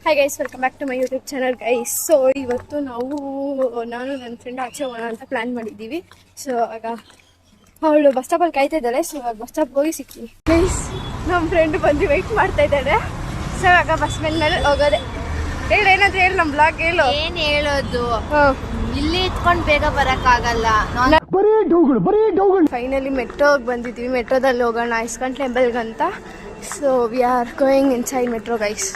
Hi guys, welcome back to my YouTube channel guys. So ಇವತ್ತು ನಾನು ನನ್ನ friend ಆಚೆ ಹೋಗೋಣ ಅಂತ ಪ್ಲಾನ್ ಮಾಡಿದ್ದೀವಿ. ಸೊ ಆಗ ಅವಳು ಬಸ್ ಸ್ಟಾಪಲ್ಲಿ ಕಾಯ್ತಾ ಇದ್ದಾಳೆ. ಸೊ ಇವಾಗ ಬಸ್ ಸ್ಟಾಪ್ಗೆ ಹೋಗಿ ಸಿಗ್ತೀವಿ ಗೈಸ್. ನಮ್ಮ ಫ್ರೆಂಡ್ ಬಂದು ವೆಯ್ಟ್ ಮಾಡ್ತಾ ಇದ್ದಾಳೆ. ಸೊ ಆಗ ಬಸ್ ಮೇಲೆ ಹೋಗೋದೆ. ಏನಾದ್ರು ಹೇಳಿ ನಮ್ಮ ಬ್ಲಾಗ್ ಹೇಳು. ಏನ್ ಹೇಳೋದು, ಇಲ್ಲಿ ಇಟ್ಕೊಂಡು ಬೇಗ ಬರಕ್ಕಾಗಲ್ಲ. ಫೈನಲಿ ಮೆಟ್ರೋಗೆ ಬಂದಿದ್ದೀವಿ. ಮೆಟ್ರೋದಲ್ಲಿ ಹೋಗೋಣ ಇಸ್ಕಾನ್ ಟೆಂಪಲ್ಗಂತ. So we are going inside metro guys.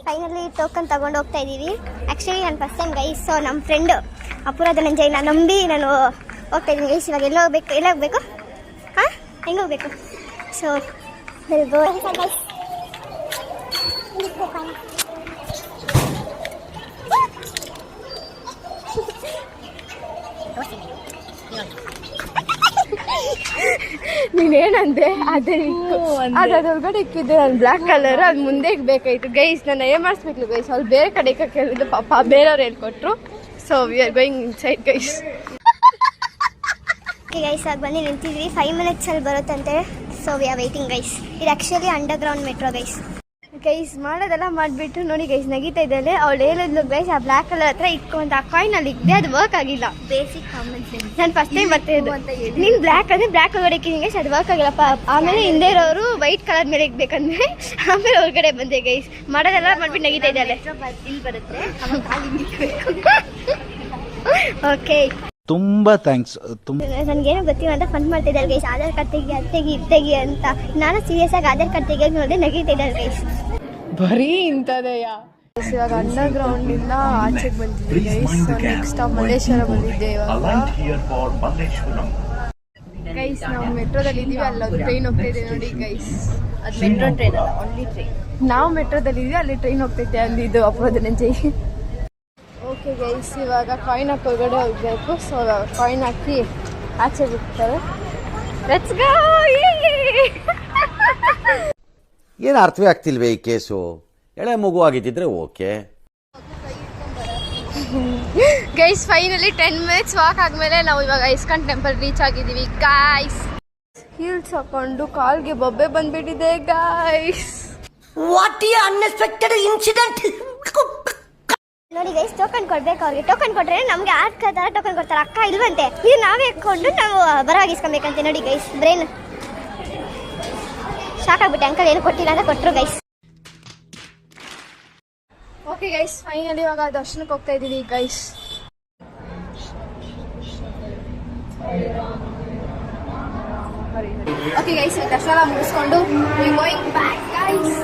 Finally token ತಗೊಂಡು ಹೋಗ್ತಾ ಇದ್ದೀವಿ. ಆ್ಯಕ್ಚುಲಿ ನಾನು ಫಸ್ಟ್ ಟೈಮ್ ಗೈಸ್. ಸೊ ನಮ್ಮ ಫ್ರೆಂಡ್ ಅಪುರ ಧನಂಜಯನ ನಂಬಿ ನಾನು ಹೋಗ್ತಾ ಇದ್ದೀನಿ ಗೈಸ್. ಇವಾಗ ಎಲ್ಲ ಹೋಗ್ಬೇಕು ಹಾಂ, ಹೆಂಗೆ ಹೋಗ್ಬೇಕು? So guys ನೀನೇನಂದೆ? ಅದ್ರೊಳಗಡೆ ಇಕ್ಕಿದ್ದೆ ನಾನು ಬ್ಲ್ಯಾಕ್ ಕಲರ್. ಅದು ಮುಂದೆ ಬೇಕಾಯ್ತು ಗೈಸ್. ನಾನು ಏನ್ ಮಾಡಿಸ್ಬೇಕು ಗೈಸ್. ಅವ್ರು ಬೇರೆ ಕಡೆ ಕೇಳಿದ್ದು, ಪಾಪ ಬೇರೆಯವ್ರು ಹೇಳ್ಕೊಟ್ರು. So we are going inside guys. Okay guys, ಆಗ ಬಂದು ನಿಂತಿದ್ವಿ. 5 minutes ಬರುತ್ತಂತೆ. So we are waiting guys. ಇದು actually underground metro guys. Guys ಮಾಡೋದೆಲ್ಲ ಮಾಡಿಬಿಟ್ಟು ನೋಡಿ ಗೈಸ್ ನಗೀತಾ ಇದ್ದಾಳೆ. ಅವಳು ಹೇಳಿದ್ಲು ಗೈಸ್, ಆ ಬ್ಲ್ಯಾಕ್ ಕಲರ್ ಹತ್ರ ಇಟ್ಕೊಂತ ಆ ಕಾಯಿನ್ ಅಲ್ಲಿ ಇದ್ದೆ, ಅದು ವರ್ಕ್ ಆಗಿಲ್ಲ. Basic common sense. ನಾನು ಫಸ್ಟ್ ಟೈಮ್ ಬರ್ತಿದ್ದು. ನೀನು ಬ್ಲ್ಯಾಕ್ ಅಂದ್ರೆ ಬ್ಲ್ಯಾಕ್ ಒಳಗಡೆ ಇಕ್ಕಿದ್ದೀನಿ ಗೈಸ್, ಅದು ವರ್ಕ್ ಆಗಿಲ್ಲಪ್ಪ. ಆಮೇಲೆ ಹಿಂದೆ ಇರೋರು ವೈಟ್ ಕಲರ್ ಮೇಲೆ ಇಕ್ಬೇಕಂದ್ರೆ ಆಮೇಲೆ ಹೊರಗಡೆ ಬಂದೆ ಗೈಸ್. ಮಾಡೋದೆಲ್ಲ ಮಾಡ್ಬಿಟ್ಟು ನಗೀತಾ ಇದ್ದಾಳೆ. ಇಲ್ಲಿ ಬರುತ್ತೆ. ಓಕೆ, ತುಂಬಾ ಥ್ಯಾಂಕ್ಸ್. ನನಗೇನೋ ಗೊತ್ತಿಲ್ಲ ಅಂತ ಫನ್ ಮಾಡ್ತಾ ಇದ್ದಾರೆ ಗೈಸ್. ಆಧಾರ್ ಕಾರ್ಡ್ ತೆಗಿ, ಅದು ತೆಗಿ, ಇದು ತೆಗಿ ಅಂತ. ನಾನು ಸೀರಿಯಸ್ ಆಗಿ ಆಧಾರ್ ಕಾರ್ಡ್ ತೆಗಿಯೋಕೆ ನೋಡಿದೆ, ನಗೀತಾ ಇದ್ದಾರೆ ಗೈಸ್. ಬರೀ ಇಂಥದೆಯಾ. ಇವಾಗ ಅಂಡರ್ ಗ್ರೌಂಡ್ ಇಂದ ಆಚೆಗೆ ಬಂದಿದ್ದೀವಿ ಗೈಸ್. ನೆಕ್ಸ್ಟ್ ಸ್ಟಾಪ್ ಮಲ್ಲೇಶ್ವರ ಬಂದಿದ್ದೆ ಇವಾಗ ಗೈಸ್. ನಾವು ಮೆಟ್ರೋದಲ್ಲಿ ಇದೀವಿ. ಅಲ್ಲೊಂದು ಟ್ರೈನ್ ಹೋಗ್ತಾ ಇದೆ ನೋಡಿ ಗೈಸ್. ಅದು ಮೆಟ್ರೋ ಟ್ರೈನ್ ಅಲ್ಲ, ಓನ್ಲಿ ಟ್ರೈನ್. ನಾವು ಮೆಟ್ರೋದಲ್ಲಿ ಇದೀವಿ, ಅಲ್ಲಿ ಟ್ರೈನ್ ಹೋಗ್ತೈತೆ. ಅಲ್ಲಿ ಇದು ಅಪೋದನಂಜೈ. ಓಕೆ ಗೈಸ್, ಇವಾಗ ಕಾಯಿನ್ ಹಾಕಿ ಹೊರಗಡೆ ಹೋಗ್ಬೇಕು. ಸೊ ಕಾಯಿನ್ ಹಾಕಿ ಆಚೆ ಬಿಡ್ತಾರೆ. Let's go. ಏನು ಅರ್ಥವೇ ಆಗ್ತಿಲ್ವೇ ಈ ಕೇಸು? ಎಳೆ ಮಗು ಆಗಿದ್ದಿದ್ರೆ okay. Guys finally 10 minutes walk ಆದ್ಮೇಲೆ ನಾವು ಇವಾಗ ಇಸ್ಕಾನ್ ಟೆಂಪಲ್ ರೀಚ್ ಆಗಿದ್ದೀವಿ ಗೈಸ್. ಹೀಲ್ಸ್ ಹಾಕೊಂಡು ಕಾಲ್ಗೆ ಬೊಬ್ಬೆ ಬಂದ್ಬಿಟ್ಟಿದೆ ಗೈಸ್. ವಾಟ್ ಈ ಅನ್ಎಕ್ಸ್ಪೆಕ್ಟೆಡ್ ಇನ್ಸಿಡೆಂಟ್. ನೋಡಿ ಗೈಸ್, ಟೋಕನ್ ಕೊಡ್ಬೇಕು ಅವ್ರಿಗೆ. ಟೋಕನ್ ಕೊಟ್ರೆ ನಮ್ಗೆ ತರ ಟೋಕನ್ ಕೊಡ್ತಾರೆ. ಅಕ್ಕ ಇಲ್ವಂತೆ, ಇದು ನಾವೇ ಹಾಕೊಂಡು ನಾವು ಬರವಾಗಿಸ್ಕೊಬೇಕಂತೆ. ನೋಡಿ ಗೈಸ್, ಬ್ರೈನ್ ಶಾಕ್ ಆಗ್ಬಿಟ್ಟೆ. ಅಂಕಲ್ ಏನು ಕೊಟ್ಟಿಲ್ಲ ಅಂತ ಕೊಟ್ಟರು ಗೈಸ್. ಓಕೆ ಗೈಸ್, ಫೈನಲಿ ಇವಾಗ ದರ್ಶನಕ್ಕೆ ಹೋಗ್ತಾ ಇದೀವಿ ಗೈಸ್. ಓಕೆ ಗೈಸ್, ದರ್ಶನ ಮುಗಿಸ್ಕೊಂಡು ಗೋಯಿಂಗ್ ಬ್ಯಾಕ್ ಗೈಸ್.